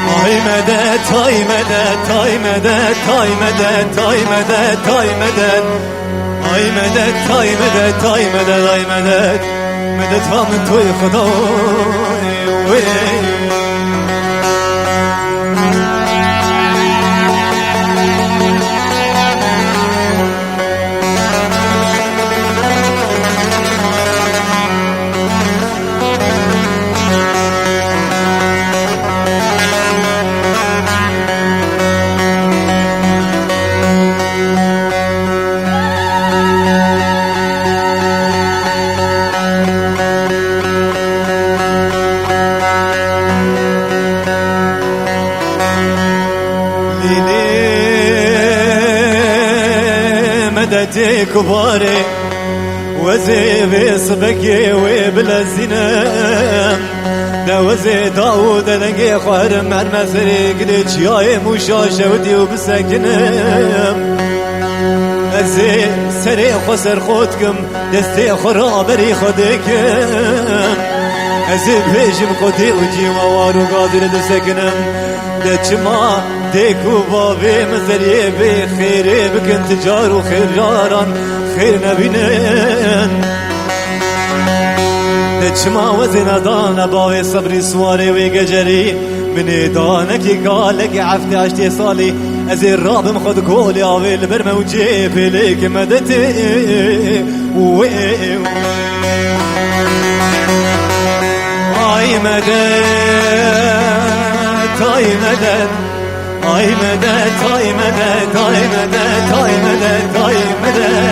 تاي مدد تاي مدد تاي مدد تاي مدد تاي مدد تاي مدد تاي مدد تاي مدد تاي مدد مدد ها من توی خدای مدتي كباري وزي بيصبكي وبلا الزنام دا وزي داود لنقي خوار مرمسري قديش ياي مشاشة ودي وبسكنام ازي سري خسر خودكم دستي خرابري خودكم ازي بيجم خودي وجي ووارو قادر دسكنم دچما دیکو بابی مزریه بی خیره بکن تجار و خیر جاران خیر نبینن دچما وزن دان باوی صبری سواره وی گجری منی دانکی گالک عفت عشتی سالی از رابم خود گولی آویل بر موجی پیلیک مدتی آی مدد تاي مدد تاي مدد تاي مدد تاي مدد تاي مدد تاي مدد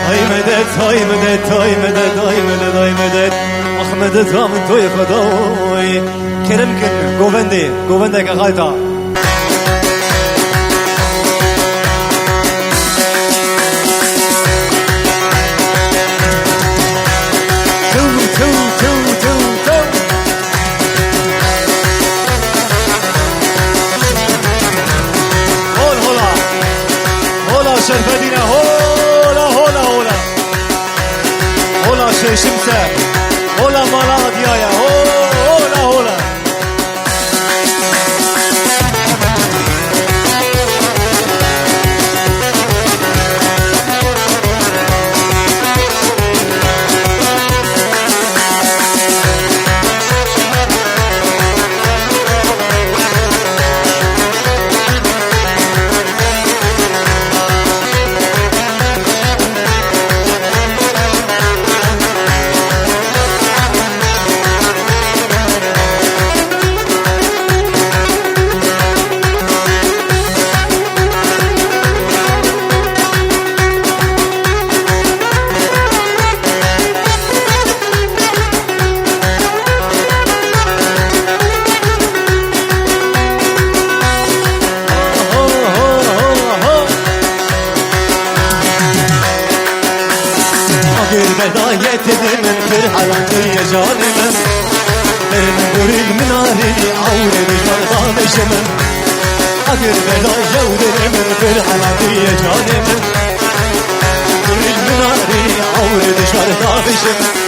تاي مدد تاي مدد تاي مدد تاي مدد احمد زامن توي خداوي كرم كن گوونده كغايتا شرفدينا هولا هولا هولا هولا شمسة هولا مالا ديايا هولا هولا بداية من فرحة يا جانم من قريب من عاري عور بجرد بشمن أقر بداية من فرحة يا جانم قريب من عاري عور بجرد بشمن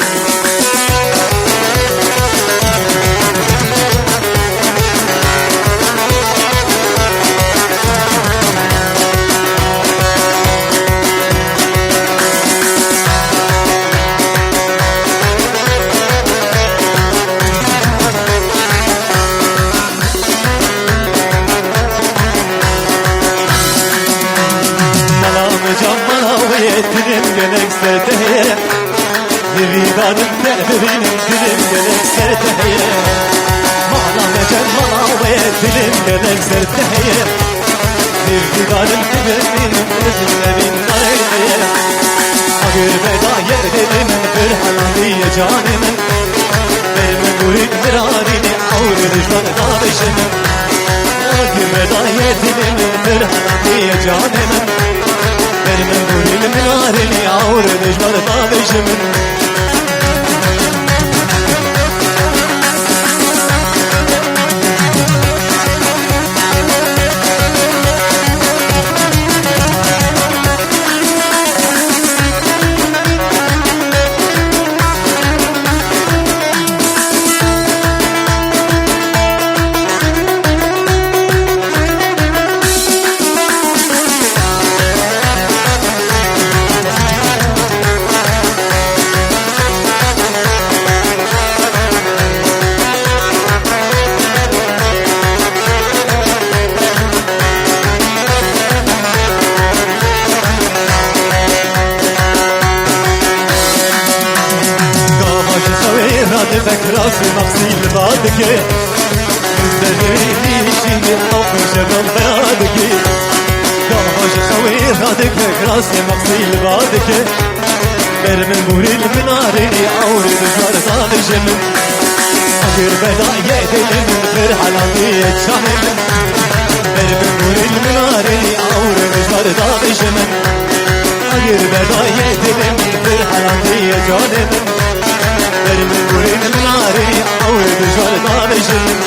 Dilim gelek serteye Lividanım tebinim dilim gelek serteye Mala mecel mala ve dilim gelek serteye Lividanım tebinim dilim serteye Agır beda yerdenim bir halaliye canımın Benim murid mirarini avr düşman kardeşimin Agır beda yerdenim bir halaliye canımın Benim gönlümün arını yavru düşmanı بجمن دفك راسي مغسيل بعدك مزدريني شيني حب جبل بلادك قاهاش خوير دفك راسي مغسيل بعدك برمن بوري المناري عور بجار ضال جمن أجر بداية دلمن فرحلانية شامل برمن بوري المناري عور بجار ضال جمن أجر بداية دلمن فرحلانية جانمن برمن بوري المناري عور بجار ضال جمن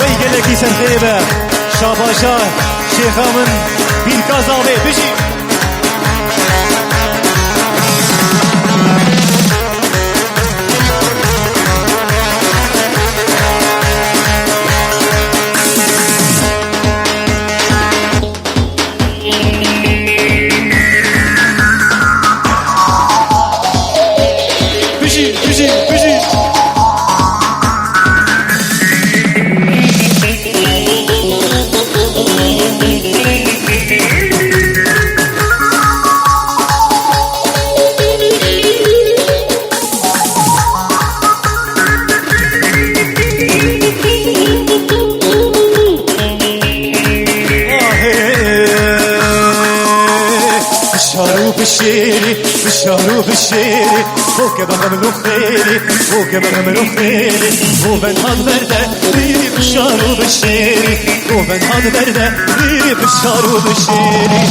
ويقلكي سنتيبة شاباشا شيخا من بالكازاوي بجي بشارو بشيري فوق بغم خيري فوق بغم خيري وبن هاد برده بيري بشارو بشيري وبن هاد برده بيري بشارو بشيري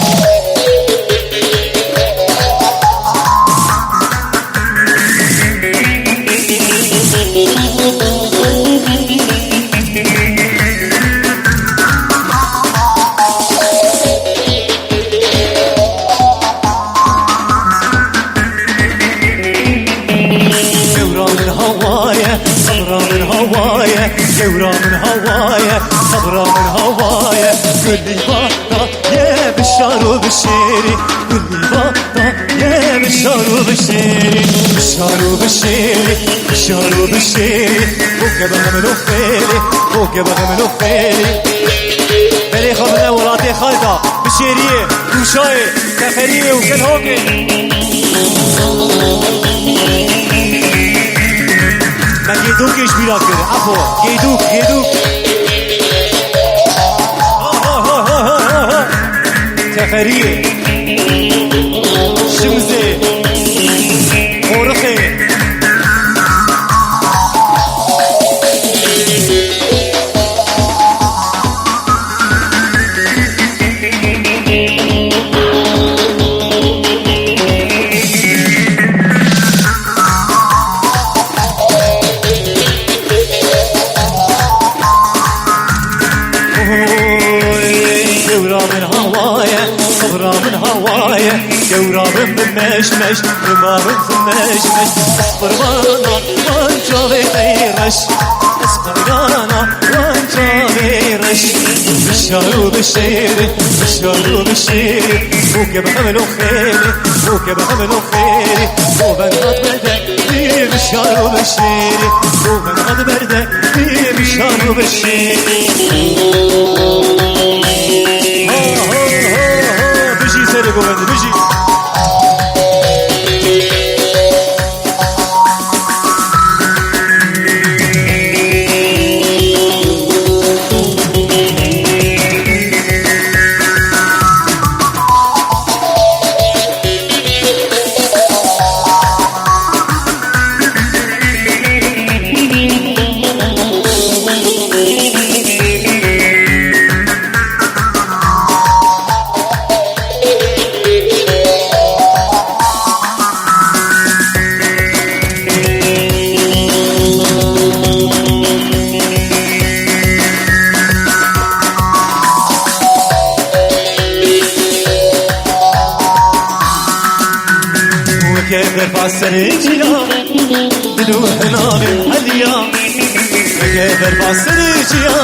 جورا من هوايا صبرا من هوايا كل باطا يا بشارو بشيري كل باطا يا بشارو بشيري بشارو بشيري بشارو بشيري فوق بغم خيري فوق بغم خيري بلي خبنا ولاتي خالده بشيريه وشاي سفريه وكلهوكي من گیدوک ایش بیرا کرد عفو گیدوک تخریه شمزه خورخه جورا من مشمش رما من مشمش اصبر وانا وانجا بيرش اصبر وانا وانجا بيرش بشارو بشيري بشارو بشيري فوق بحمل خيري فوق بحمل خيري وبن هاد برده بيري بشارو بشيري وبن هاد برده بيري بشارو بشيري بيجي سري قومند بيجي مقابل بعالسريجيا دلوح نامي محليا مقابل بعالسريجيا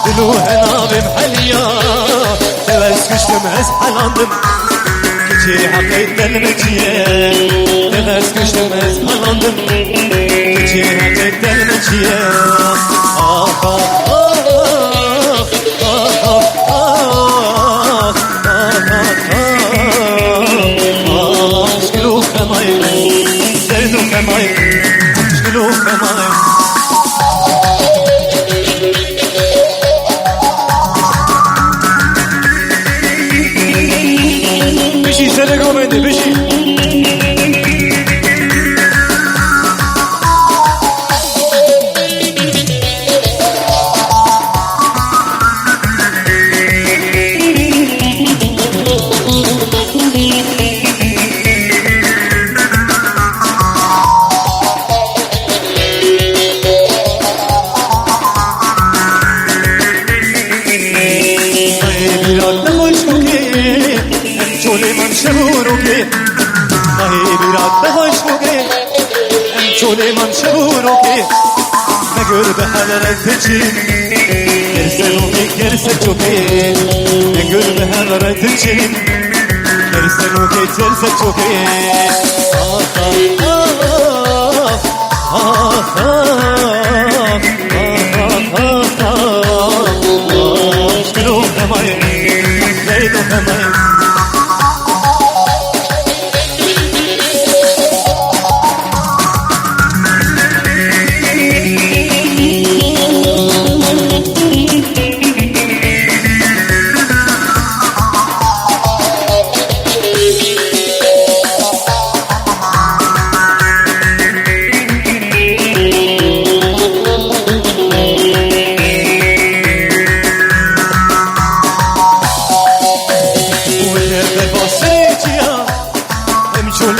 دلوح نامي محليا تبس كشتم أزحلاندم كتي حقيت المجيا تبس كشتم أزحلاندم كتي حقيت المجيا بشي سرقوا مني بشي من شعورك نقول بحلال تجين كرسنوك كرسجوك نقول بحلال تجين كرسنوك كرسجوك شنو كمان ليدو كمان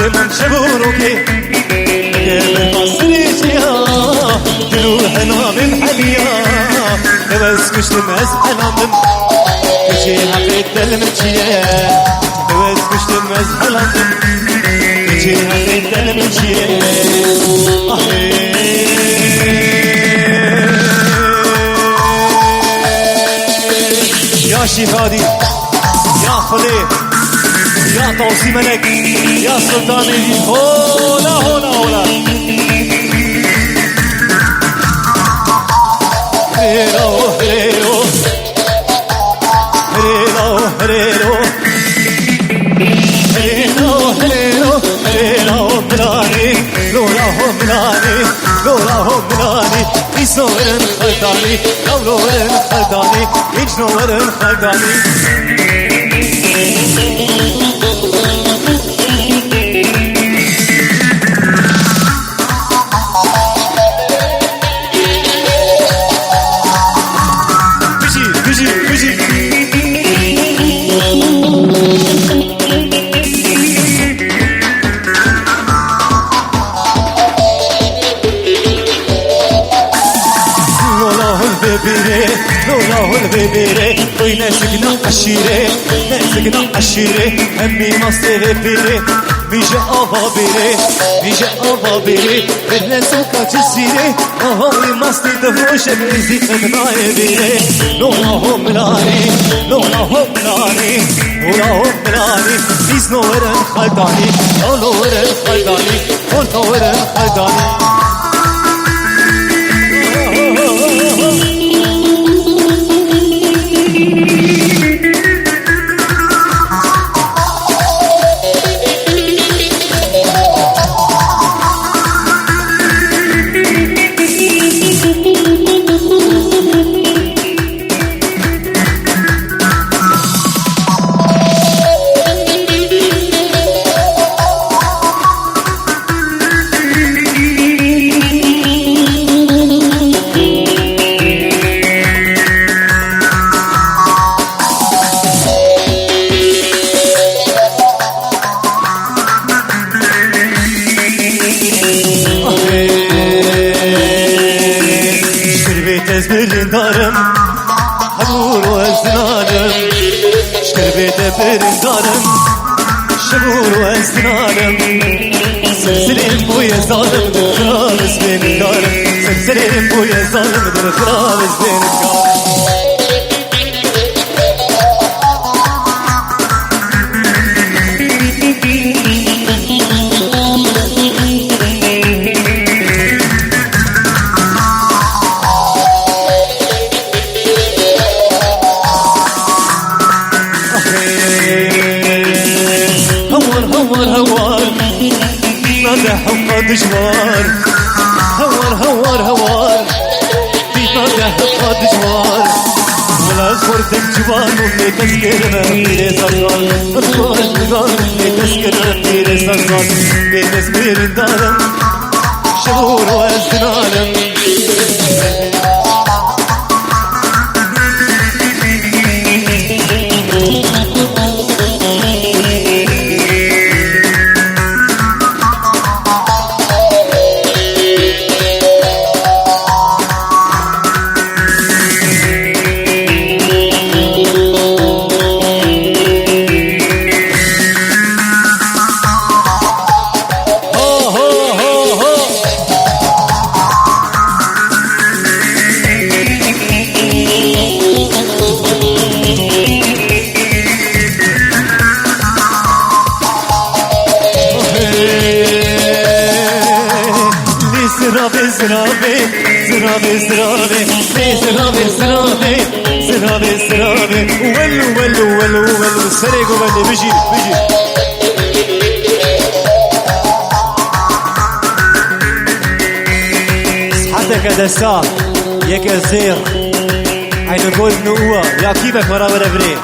من شبوروكي قبل مصريجيا دلوح نامي محليا بس كشتم أزحلاندم كشي حقيت المجيا بس كشتم أزحلاندم كشي حقيت المجيا يا شهادي يا خليل يا توصي ملك يا سلطاني هولا هولا هولا هريرو هريرو هريرو هريرو هريرو هريرو هريرو ملاني لولا هو ملاني لولا هو ملاني يسورن خلداني لولورن خلداني يجنورن خلداني لولا هو البيبيري وين سكنا عشيري سكنا عشيري همي مصير بيري بيجا أبابيري بيجا أبابيري بدنا سوكا جزيري هاي مصير دفوش بيزي ابناي بيري لولا هو ملاني لولا هو ملاني لولا هو ملاني بيز نورن خلداني نورن خلداني نورن خلداني برندارم حضور و ازنانم شکر بیده برندارم شبور واستنالم سلسلين بويا ظالم در خرابز بين الدارم سلسلين بويا ظالم در خرابز بين الدارم حق دجوار هوار في طاقة حق دجوار ولا صورتك جوار وفي تذكرنا في صغار أطفال صغار في تذكرنا في صغار بتسبير الدارم شهور وازدنالم زرابي ولو سريق وبلي بيجي صحتك هذا الساعة يا كزير عين نقول نقوة يا كيفك مرة بري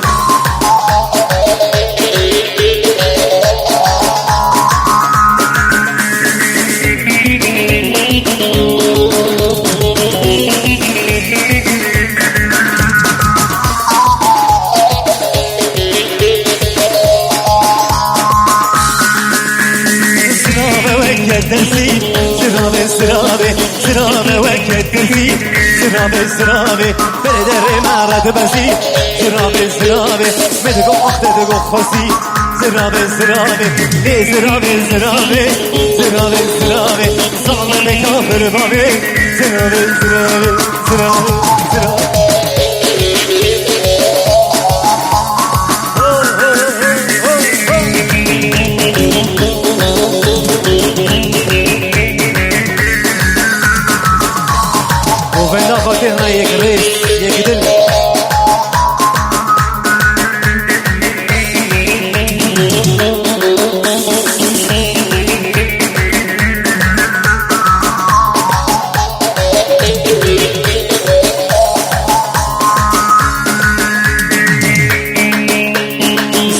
زرابي وكت تنسي زرابي بردر معرض بسي زرابي مدقو أخت دقو خسي زرابي لي زرابي ظالم كافر بابي زرابي وفينا فاتحنا يكريس يكدل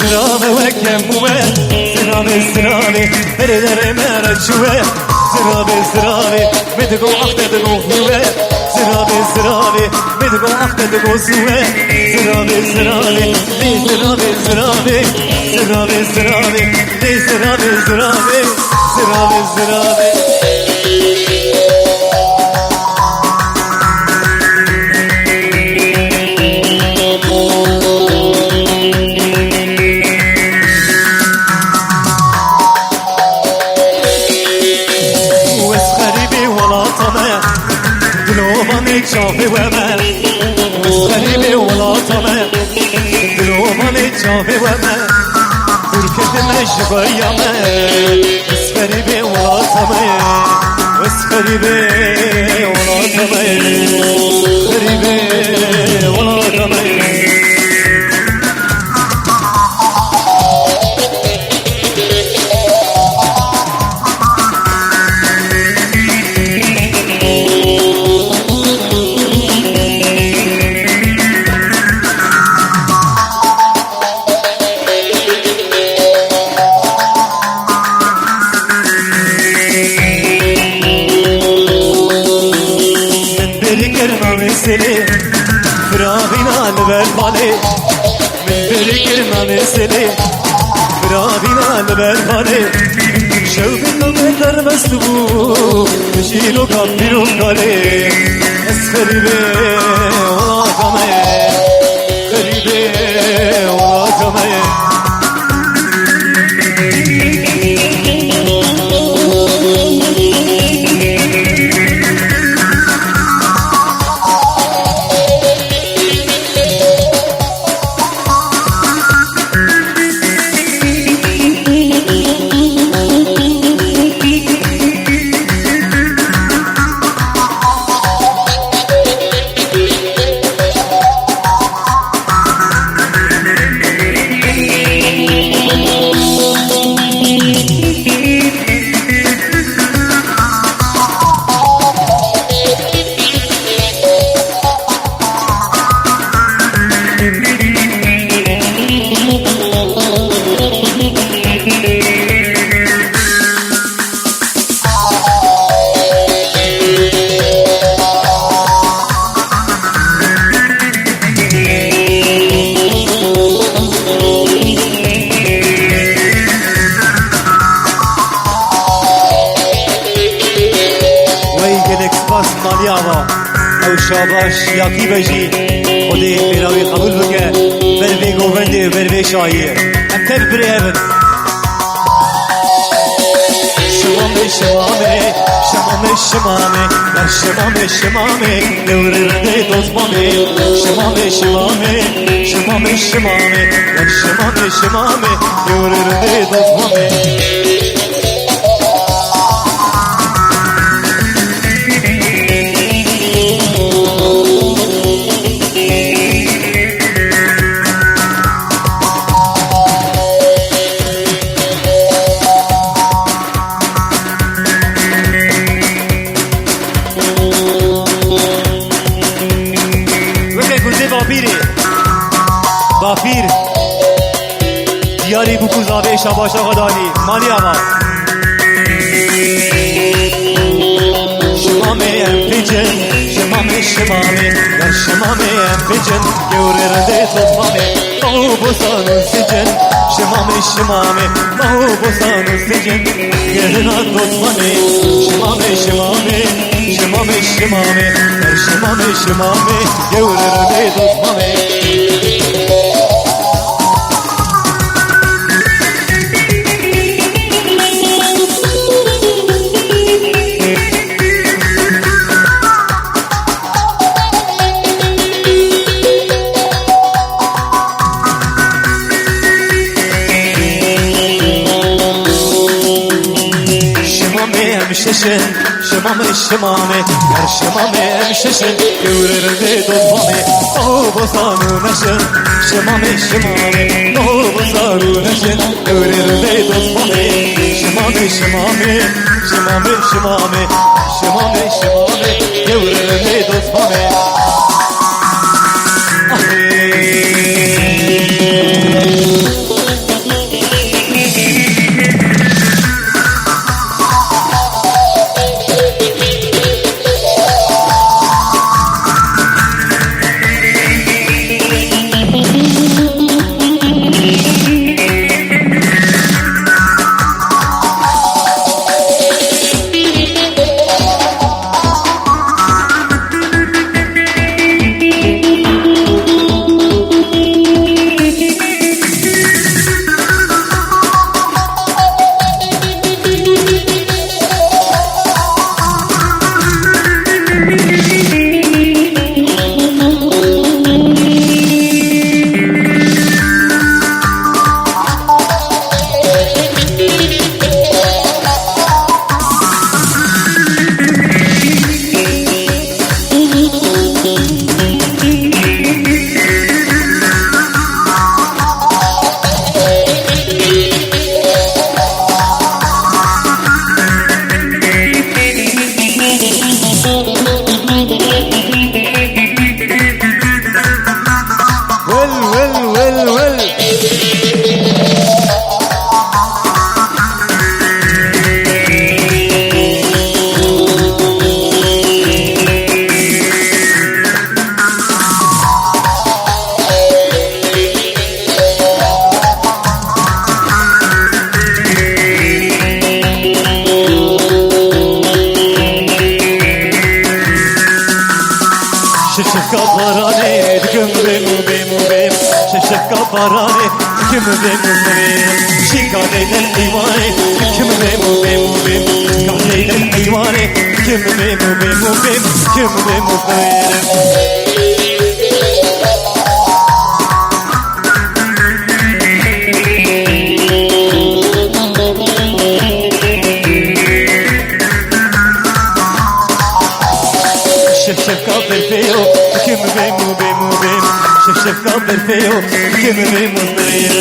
زرابي وكموه زرابي بردر مرد شوه زرابي بدقو أخت دقو هوه زرابي بدقو أخت دقو سوه زرابي شافي وما مسخري ولا طمع دروماني شافي وما بركت نشبه يما مسخري ولا طمع مسخري ولا طمع مسخري ولا طمع فرابينا البربالي من بريكر ما مسلي فرابينا البربالي شوف النظر مسلوب مشيلو كبيرو كالي اسخريبي ولا كمي خريبي ولا كمي مالی آوا او شاباش یاکی بجی خودی میراوی قبول بکه بروی گوونده بروی شاهیه هم تک بری هبن شمامه شمامه شمامه شمامه در شمامه شمامه نورنده دوزمامه شمامه شمامه شمامه شمامه در شمامه شمامه نورنده دوزمامه بافیر دیاری بکوز آبه شباش آقا دانی مالی آقا شمامه ام پیجن شمامه شمامه در شمامه ام پیجن گوره رده توفامه ماهو بسانو سجن شمامه شمامه ماهو بسانو سجن گرنا توفامه شمامه شمامه شمامه شمامه در شمامه شمامه گوره رده توفامه ششن شمامه شمامه در شمامه ششن گورنده دوزمامه او بسانو نشن شمامه شمامه او بسانو نشن گورنده دوزمامه شمامه شمامه شمامه شمامه شمامه شمامه گورنده دوزمامه Kaparane güm bem bem bem şeşek kaparane güm bem bem şikayetler divane güm bem bem bem şikayetler divane güm bem bem bem güm bem bem شفقة بالفيو كم بيمو بيمو بيم شفقة بالفيو كم بيمو بيم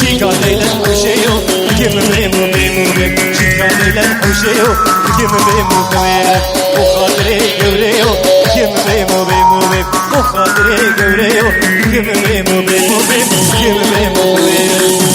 شيكا ليلة وشيو كم بيمو بيمو بيم شيكا ليلة وشيو كم بيمو بيم وخاطري قوريو كم بيمو بيمو بيم وخاطري قوريو كم بيمو بيمو بيم كم بيمو بيم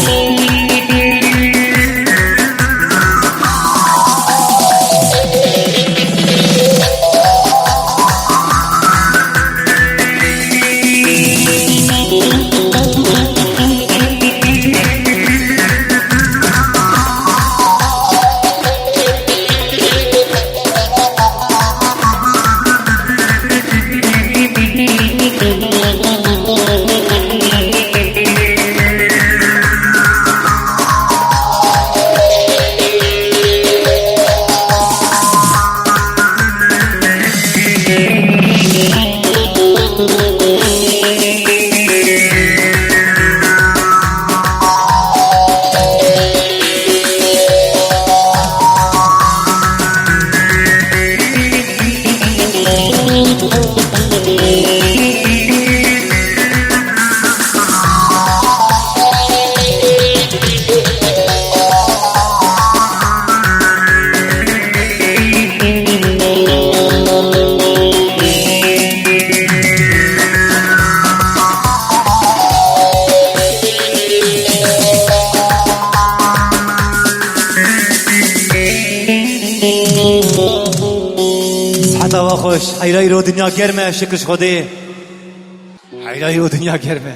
خوش حیرای رو دنیا گرمه شکرش خودی حیرای رو دنیا گرمه